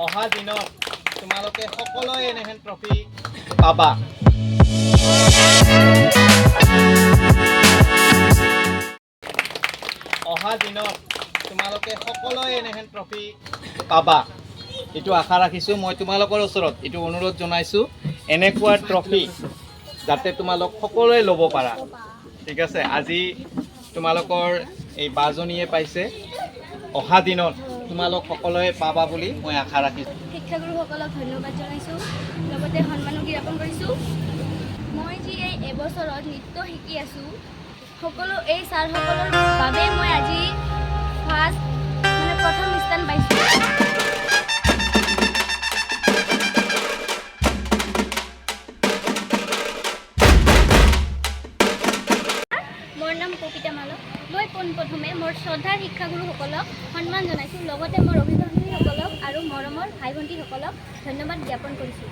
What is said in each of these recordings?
অহা দিনত তোমালোকে সকলোৱে এনেহেন ট্ৰফি পাবা। অহা দিনত তোমালোকে সকলোৱে এনেহেন ট্ৰফি পাবা, এইটো আশা ৰাখিছোঁ। মই তোমালোকৰ ওচৰত এইটো অনুৰোধ জনাইছোঁ, এনেকুৱা ট্ৰফি যাতে তোমালোক সকলোৱে ল'ব পাৰা। ঠিক আছে, আজি তোমালোকৰ এই বাজনীয়ে পাইছে, অহা দিনত তোমালোক সকলোৱে পাবা বুলি মই আশা ৰাখিছোঁ। শিক্ষাগুৰুসকলক ধন্যবাদ জনাইছোঁ, লগতে সন্মানো জ্ঞাপন কৰিছোঁ। মই যি এই এবছৰত নৃত্য শিকি আছোঁ, সকলো এই ছাৰসকলৰ বাবে মই আজি প্ৰথম স্থান পাইছোঁ। মোৰ নাম কবিতা মালক। মই পোনপ্ৰথমে মোৰ শ্ৰদ্ধাৰ শিক্ষাগুৰুসকলক সন্মান জনাইছোঁ, লগতে মোৰ অভিভাৱকসকলক আৰু মৰমৰ ভাই ভণ্টীসকলক ধন্যবাদ জ্ঞাপন কৰিছোঁ।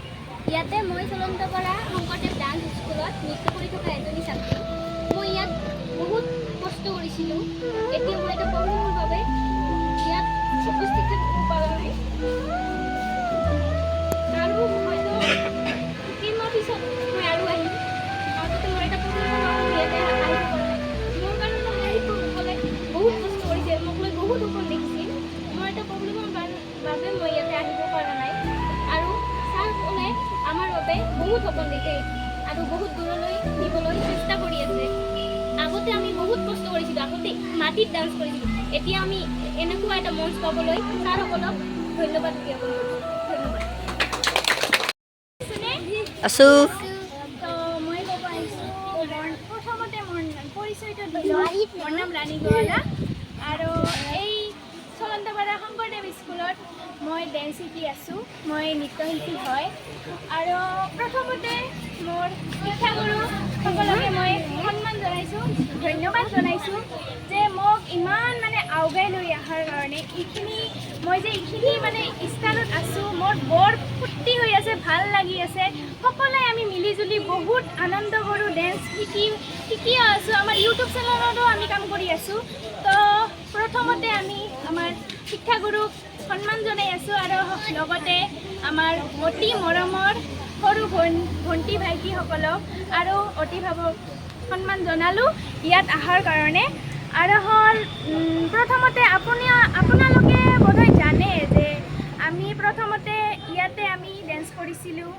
ইয়াতে মই চলন্তপাৰা শংকৰদেৱ ডান্স স্কুলত নৃত্য কৰি থকা এজনী ছাত্ৰী। মই ইয়াত বহুত কষ্ট কৰিছিলোঁ। এতিয়া মই এটা প্ৰব্লেমৰ বাবে ইয়াত উপস্থিত থাকিব পৰা নাই, আৰু হয়তো কেইমাহ পিছত মই আৰু আহিম। আগতে মোৰ এটা প্ৰব্লেমৰ বাবে ইয়াতে আহিব পৰা নাই। মোৰ কাৰণে শিক্ষকসকলে বহুত কষ্ট কৰিছে, মোক লৈ বহুত সপোন দেখিছিল। মোৰ এটা প্ৰব্লেমৰ বাবে মই ইয়াতে আহিব পৰা নাই, আৰু ছাৰসকলে আমাৰ বাবে বহুত সপোন দেখে আৰু বহুত দূৰলৈ নিবলৈ চেষ্টা কৰি আছে। আগতে আমি বহুত কষ্ট কৰিছিলোঁ, আগতে মাটিত ডান্স কৰিছিলোঁ। এতিয়া আমি এনেকুৱা এটা মঞ্চ পাবলৈ ছাৰসকলক ধন্যবাদ জ্ঞাপন কৰিছোঁ। ধন্যবাদ। আছোঁ। তো মই ক'ব আহিছোঁ, প্ৰথমতে মোৰ পৰিচয়টো দিলোঁ। মোৰ নাম ৰাণী গোৱালা, আৰু এই চলন্তপাৰা শংকৰদেৱ স্কুলত মই ডেন্স শিকি আছোঁ। মই নৃত্যশিল্পী হয়, আৰু প্ৰথমতে মোৰ শিক্ষাগুৰুসকলকে মই সন্মান জনাইছোঁ, ধন্যবাদ জনাইছোঁ যে মোক ইমান আগুৱাই লৈ অহাৰ কাৰণে। মই যে এইখিনি স্থানত আছোঁ, মোৰ বৰ ফূৰ্তি হৈ আছে, ভাল লাগি আছে। সকলোৱে আমি মিলিজুলি বহুত আনন্দ কৰোঁ, ডেন্স শিকিও আছোঁ। আমাৰ ইউটিউব চেনেলতো আমি কাম কৰি আছোঁ। তো প্ৰথমতে আমি আমাৰ শিক্ষাগুৰুক সন্মান জনাই আছোঁ, আৰু লগতে আমাৰ অতি মৰমৰ সৰু ভণ্টি ভাইটিসকলক আৰু অভিভাৱক সন্মান জনালোঁ ইয়াত অহাৰ কাৰণে। আৰু হ'ল প্ৰথমতে আপোনালোকে বোধহয় জানে যে আমি প্ৰথমতে ইয়াতে আমি ডেন্স কৰিছিলোঁ,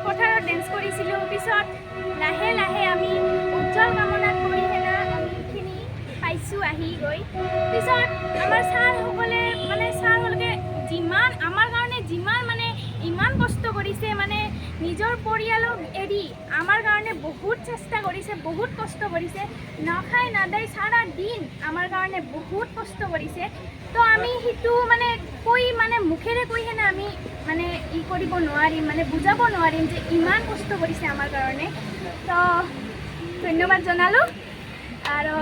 পথাৰত ডেন্স কৰিছিলোঁ। পিছত লাহে লাহে আমি উজ্জ্বল কামনা কৰি আমি এইখিনি পাইছোঁ আহি গৈ। পিছত আমাৰ ছাৰসকলে আমাৰ কাৰণে ইমান কষ্ট কৰিছে, নিজৰ পৰিয়ালক এৰি আমাৰ কাৰণে বহুত চেষ্টা কৰিছে, বহুত কষ্ট কৰিছে। নাখাই নাদাই সাৰা দিন আমাৰ কাৰণে বহুত কষ্ট কৰিছে। তো আমি সেইটো মুখেৰে কৈ আমি কৰিব নোৱাৰিম, বুজাব নোৱাৰিম যে ইমান কষ্ট কৰিছে আমাৰ কাৰণে। তো ধন্যবাদ জনালোঁ, আৰু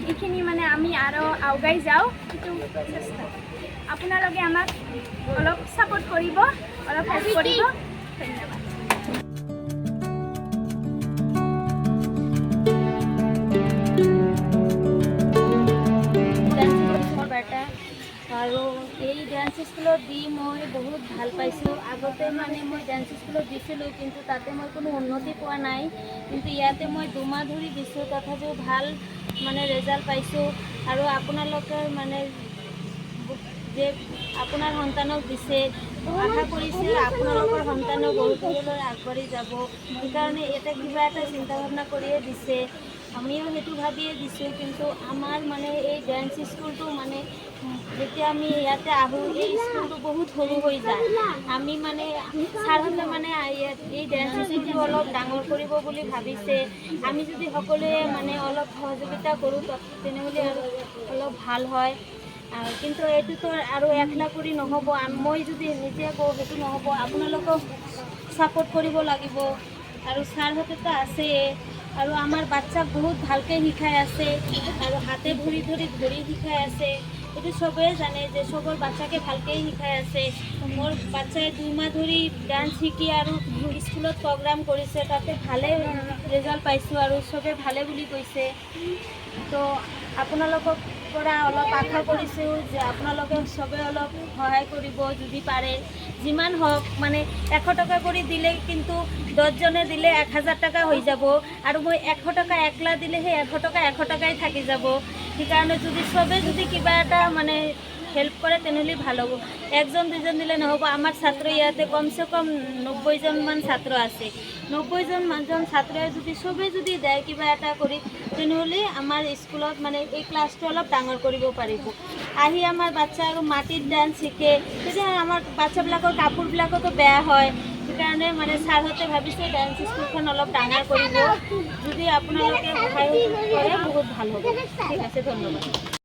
এইখিনি আমি আৰু আগুৱাই যাওঁ, সেইটো চেষ্টা। আপোনালোকে আমাক অলপ ছাপোৰ্ট কৰিব, অলপ হেল্প কৰিব। ধন্যবাদ। আৰু এই ডান্স স্কুলত দি মই বহুত ভাল পাইছোঁ। আগতে মই ডান্স স্কুলত দিছিলোঁ, কিন্তু তাতে মই কোনো উন্নতি পোৱা নাই। কিন্তু ইয়াতে মই 2 মাহ ধৰি দিছোঁ, তথাপিও ভাল ৰেজাল্ট পাইছোঁ। আৰু আপোনালোকে যে আপোনাৰ সন্তানক দিছে, আশা কৰিছে আপোনালোকৰ সন্তানো বহুত দূৰলৈ আগবাঢ়ি যাব। সেইকাৰণে এটা কিবা এটা চিন্তা ভাৱনা কৰিয়ে দিছে, আমিও সেইটো ভাবিয়ে দিছোঁ। কিন্তু আমাৰ এই ডান্স স্কুলটো যেতিয়া আমি ইয়াতে আহোঁ, এই স্কুলটো বহুত সৰু হৈ যায়। আমি ছাৰহঁতে এই ডান্স স্কুলটো অলপ ডাঙৰ কৰিব বুলি ভাবিছে। আমি যদি সকলোৱে অলপ সহযোগিতা কৰোঁ, তেনেহ'লে আৰু অলপ ভাল হয়। কিন্তু এইটোতো আৰু একলা কৰি নহ'ব, মই যদি নিজে কওঁ সেইটো নহ'ব, আপোনালোকক ছাপোৰ্ট কৰিব লাগিব। আৰু ছাৰহঁতেতো আছেই, আৰু আমাৰ বাচ্চাক বহুত ভালকৈ শিকাই আছে, আৰু হাতে ধৰি শিকাই আছে। এইটো চবেই জানে যে চবৰ বাচ্চাকে ভালকৈ শিকাই আছে। মোৰ বাচ্চাই 2 মাহ ধৰি ডান্স শিকি আৰু স্কুলত প্ৰগ্ৰাম কৰিছে, তাতে ভালে ৰেজাল্ট পাইছোঁ, আৰু চবে ভালে বুলি কৈছে। তো আপোনালোকক পৰা অলপ আশা কৰিছোঁ যে আপোনালোকে চবে অলপ সহায় কৰিব যদি পাৰে, যিমান হওক মানে 100 টকা কৰি দিলে কিন্তু 10জনে দিলে 1000 টকা হৈ যাব, আৰু মই 100 টকা একলা দিলে সেই 100 টকাই থাকি যাব। সেইকাৰণে যদি চবে যদি কিবা এটা মানে হেল্প কৰে তেনেহ'লে ভাল হ'ব। 1জন 2জন দিলে নহ'ব। আমাৰ ছাত্ৰ ইয়াতে কমচে কম 90জনমান ছাত্ৰ আছে। 90জন ছাত্ৰই যদি চবেই যদি দেয় কিবা এটা কৰি, তেনেহ'লে আমাৰ স্কুলত মানে এই ক্লাছটো অলপ ডাঙৰ কৰিব পাৰিব। আহি আমাৰ বাচ্চা আৰু মাটিত ডান্স শিকে, তেতিয়া আমাৰ বাচ্চাবিলাকৰ কাপোৰবিলাকতো বেয়া হয়। সেইকাৰণে মানে ছাৰহঁতে ভাবিছে ডান্স স্কুলখন অলপ ডাঙৰ কৰিব। যদি আপোনালোকে সহায় কৰে বহুত ভাল হ'ব। ঠিক আছে, ধন্যবাদ।